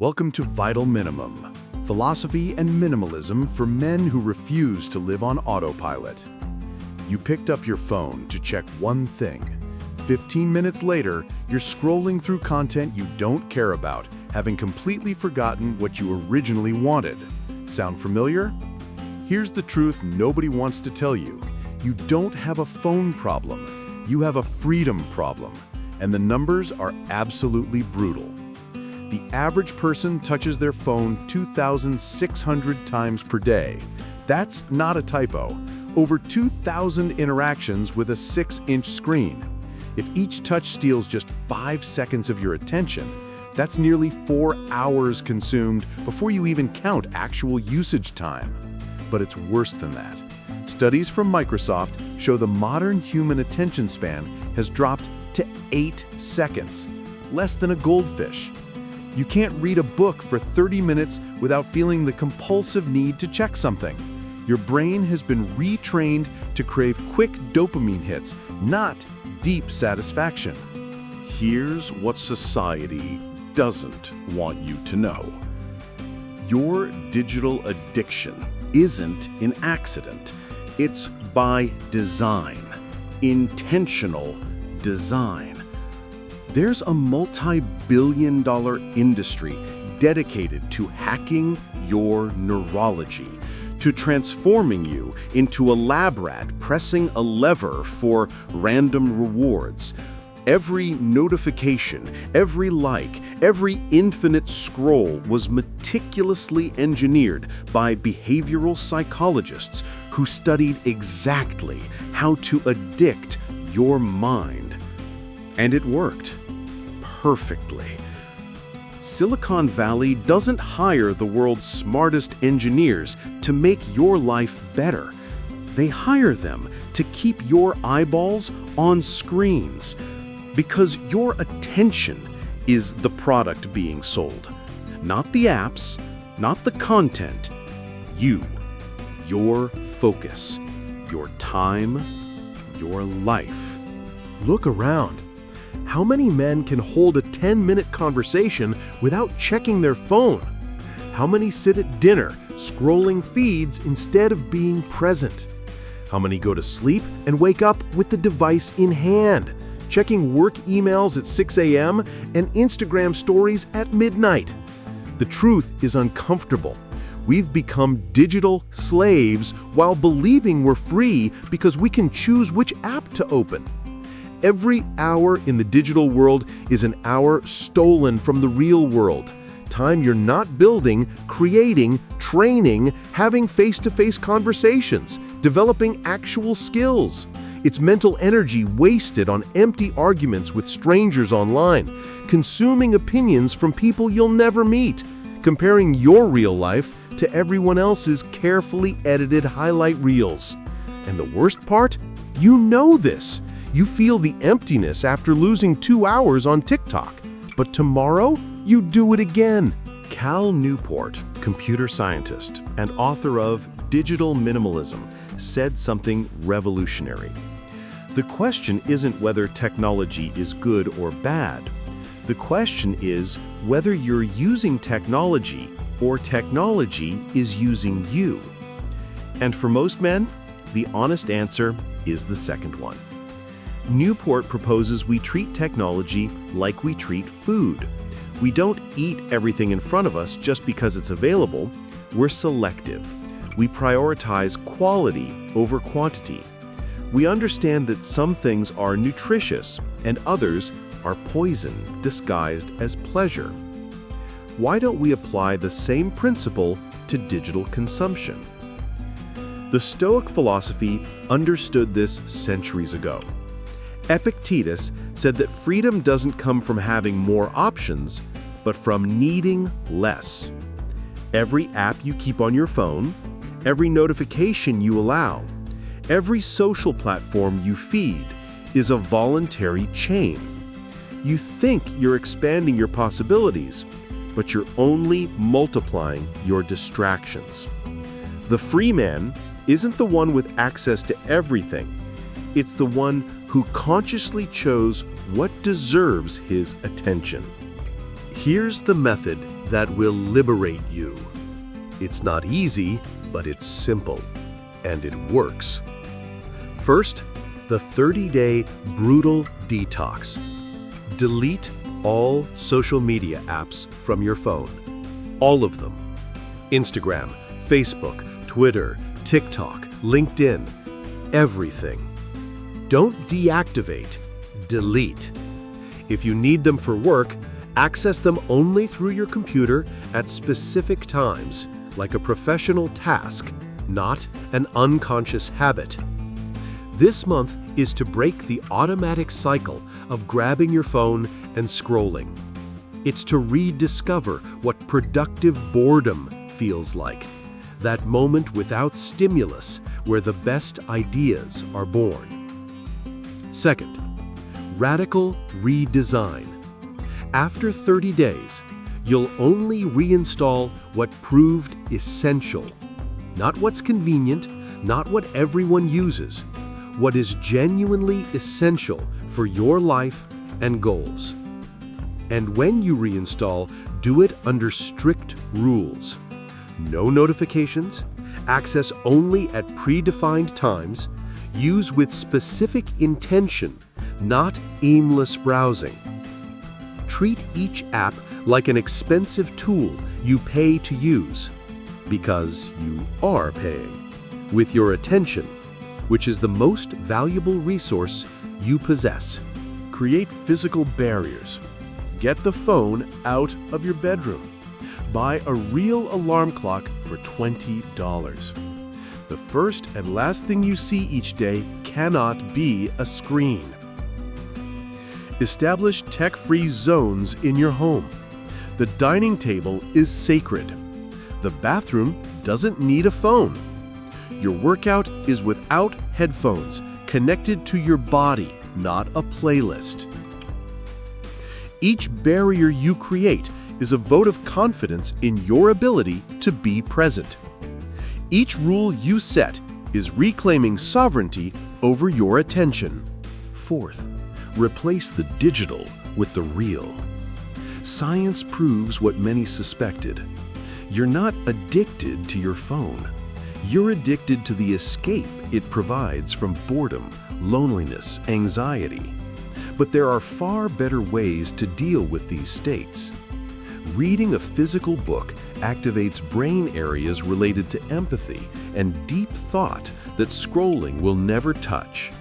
Welcome to Vital Minimum, philosophy and minimalism for men who refuse to live on autopilot. You picked up your phone to check one thing. 15 minutes later, you're scrolling through content you don't care about, having completely forgotten what you originally wanted. Sound familiar? Here's the truth nobody wants to tell you. You don't have a phone problem. You have a freedom problem. And the numbers are absolutely brutal. The average person touches their phone 2,600 times per day. That's not a typo. Over 2,000 interactions with a 6-inch screen. If each touch steals just 5 seconds of your attention, that's nearly 4 hours consumed before you even count actual usage time. But it's worse than that. Studies from Microsoft show the modern human attention span has dropped to 8 seconds, less than a goldfish. You can't read a book for 30 minutes without feeling the compulsive need to check something. Your brain has been retrained to crave quick dopamine hits, not deep satisfaction. Here's what society doesn't want you to know. Your digital addiction isn't an accident. It's by design, intentional design. There's a multi-billion-dollar industry dedicated to hacking your neurology, to transforming you into a lab rat pressing a lever for random rewards. Every notification, every like, every infinite scroll was meticulously engineered by behavioral psychologists who studied exactly how to addict your mind. And it worked perfectly. Silicon Valley doesn't hire the world's smartest engineers to make your life better. They hire them to keep your eyeballs on screens. Because your attention is the product being sold. Not the apps, not the content. You, your focus, your time, your life. Look around. How many men can hold a 10-minute conversation without checking their phone? How many sit at dinner, scrolling feeds instead of being present? How many go to sleep and wake up with the device in hand, checking work emails at 6 a.m. and Instagram stories at midnight? The truth is uncomfortable. We've become digital slaves while believing we're free because we can choose which app to open. Every hour in the digital world is an hour stolen from the real world. Time you're not building, creating, training, having face-to-face conversations, developing actual skills. It's mental energy wasted on empty arguments with strangers online, consuming opinions from people you'll never meet, comparing your real life to everyone else's carefully edited highlight reels. And the worst part? You know this. You feel the emptiness after losing 2 hours on TikTok. But tomorrow, you do it again. Cal Newport, computer scientist and author of Digital Minimalism, said something revolutionary. The question isn't whether technology is good or bad. The question is whether you're using technology or technology is using you. And for most men, the honest answer is the second one. Newport proposes we treat technology like we treat food. We don't eat everything in front of us just because it's available. We're selective. We prioritize quality over quantity. We understand that some things are nutritious and others are poison disguised as pleasure. Why don't we apply the same principle to digital consumption? The Stoic philosophy understood this centuries ago. Epictetus said that freedom doesn't come from having more options, but from needing less. Every app you keep on your phone, every notification you allow, every social platform you feed is a voluntary chain. You think you're expanding your possibilities, but you're only multiplying your distractions. The free man isn't the one with access to everything. It's the one who consciously chose what deserves his attention. Here's the method that will liberate you. It's not easy, but it's simple, and it works. First, the 30-day brutal detox. Delete all social media apps from your phone. All of them. Instagram, Facebook, Twitter, TikTok, LinkedIn, everything. Don't deactivate, delete. If you need them for work, access them only through your computer at specific times, like a professional task, not an unconscious habit. This month is to break the automatic cycle of grabbing your phone and scrolling. It's to rediscover what productive boredom feels like, that moment without stimulus where the best ideas are born. Second, radical redesign. After 30 days, you'll only reinstall what proved essential. Not what's convenient, not what everyone uses. What is genuinely essential for your life and goals. And when you reinstall, do it under strict rules. No notifications, access only at predefined times, use with specific intention, not aimless browsing. Treat each app like an expensive tool you pay to use, because you are paying, with your attention, which is the most valuable resource you possess. Create physical barriers. Get the phone out of your bedroom. Buy a real alarm clock for $20. The first and last thing you see each day cannot be a screen. Establish tech-free zones in your home. The dining table is sacred. The bathroom doesn't need a phone. Your workout is without headphones, connected to your body, not a playlist. Each barrier you create is a vote of confidence in your ability to be present. Each rule you set is reclaiming sovereignty over your attention. Fourth, replace the digital with the real. Science proves what many suspected. You're not addicted to your phone. You're addicted to the escape it provides from boredom, loneliness, anxiety. But there are far better ways to deal with these states. Reading a physical book activates brain areas related to empathy and deep thought that scrolling will never touch.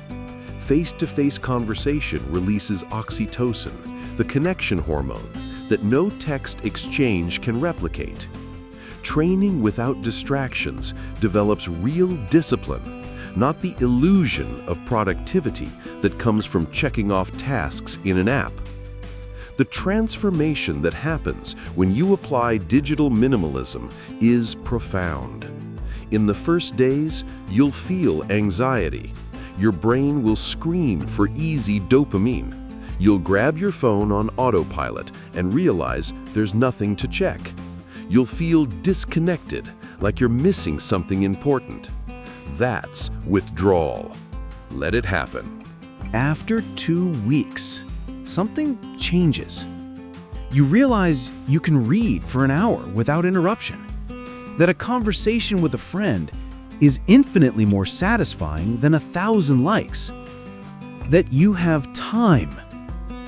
Face-to-face conversation releases oxytocin, the connection hormone that no text exchange can replicate. Training without distractions develops real discipline, not the illusion of productivity that comes from checking off tasks in an app. The transformation that happens when you apply digital minimalism is profound. In the first days, you'll feel anxiety. Your brain will scream for easy dopamine. You'll grab your phone on autopilot and realize there's nothing to check. You'll feel disconnected, like you're missing something important. That's withdrawal. Let it happen. After 2 weeks, something changes. You realize you can read for an hour without interruption, that a conversation with a friend is infinitely more satisfying than 1,000 likes, that you have time,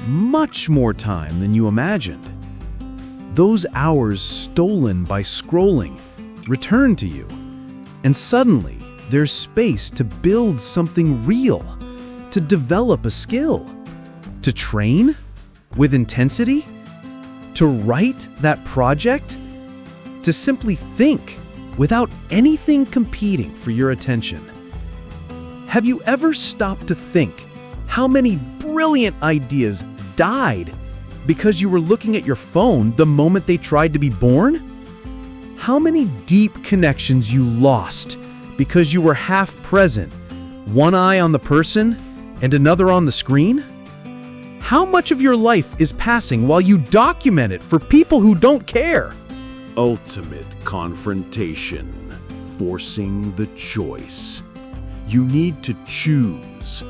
much more time than you imagined. Those hours stolen by scrolling return to you, and suddenly there's space to build something real, to develop a skill, to train with intensity, to write that project, to simply think without anything competing for your attention. Have you ever stopped to think how many brilliant ideas died because you were looking at your phone the moment they tried to be born? How many deep connections you lost because you were half present, one eye on the person and another on the screen? How much of your life is passing while you document it for people who don't care? Ultimate confrontation, forcing the choice. You need to choose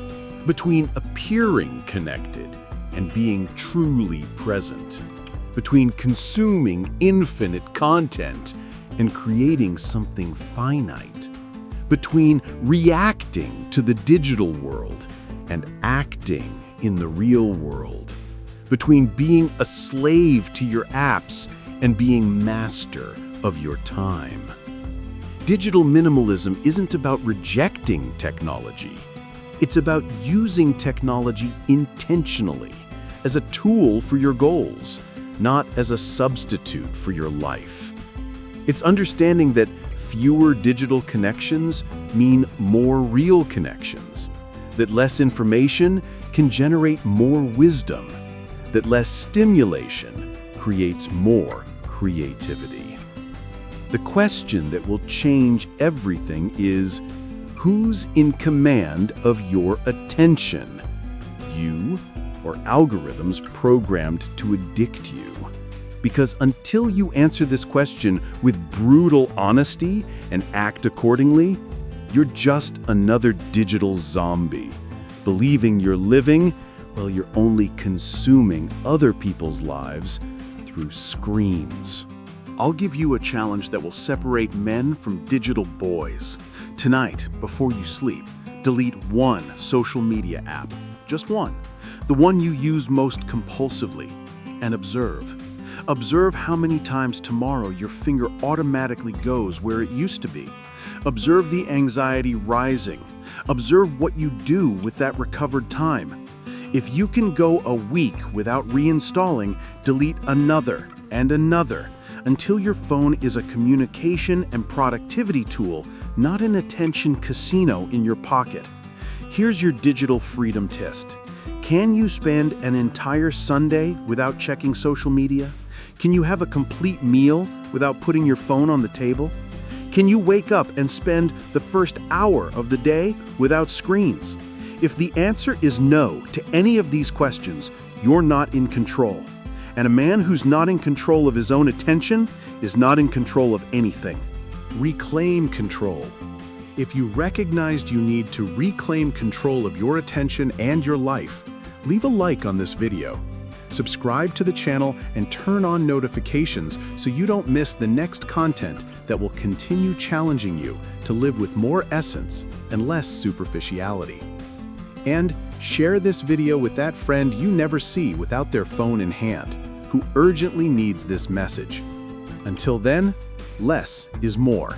between appearing connected and being truly present. between consuming infinite content and creating something finite, between reacting to the digital world and acting in the real world, between being a slave to your apps and being master of your time. Digital minimalism isn't about rejecting technology. It's about using technology intentionally as a tool for your goals, not as a substitute for your life. It's understanding that fewer digital connections mean more real connections, that less information can generate more wisdom, that less stimulation creates more creativity. The question that will change everything is, who's in command of your attention? You or algorithms programmed to addict you? Because until you answer this question with brutal honesty and act accordingly, you're just another digital zombie, believing you're living while you're only consuming other people's lives through screens. I'll give you a challenge that will separate men from digital boys. Tonight, before you sleep, delete one social media app, just one, the one you use most compulsively, and observe. Observe how many times tomorrow your finger automatically goes where it used to be. Observe the anxiety rising. Observe what you do with that recovered time. If you can go a week without reinstalling, delete another and another until your phone is a communication and productivity tool, not an attention casino in your pocket. Here's your digital freedom test. Can you spend an entire Sunday without checking social media? Can you have a complete meal without putting your phone on the table? Can you wake up and spend the first hour of the day without screens? If the answer is no to any of these questions, you're not in control. And a man who's not in control of his own attention is not in control of anything. Reclaim control. If you recognized you need to reclaim control of your attention and your life, leave a like on this video. Subscribe to the channel and turn on notifications so you don't miss the next content that will continue challenging you to live with more essence and less superficiality. And share this video with that friend you never see without their phone in hand, who urgently needs this message. Until then, less is more.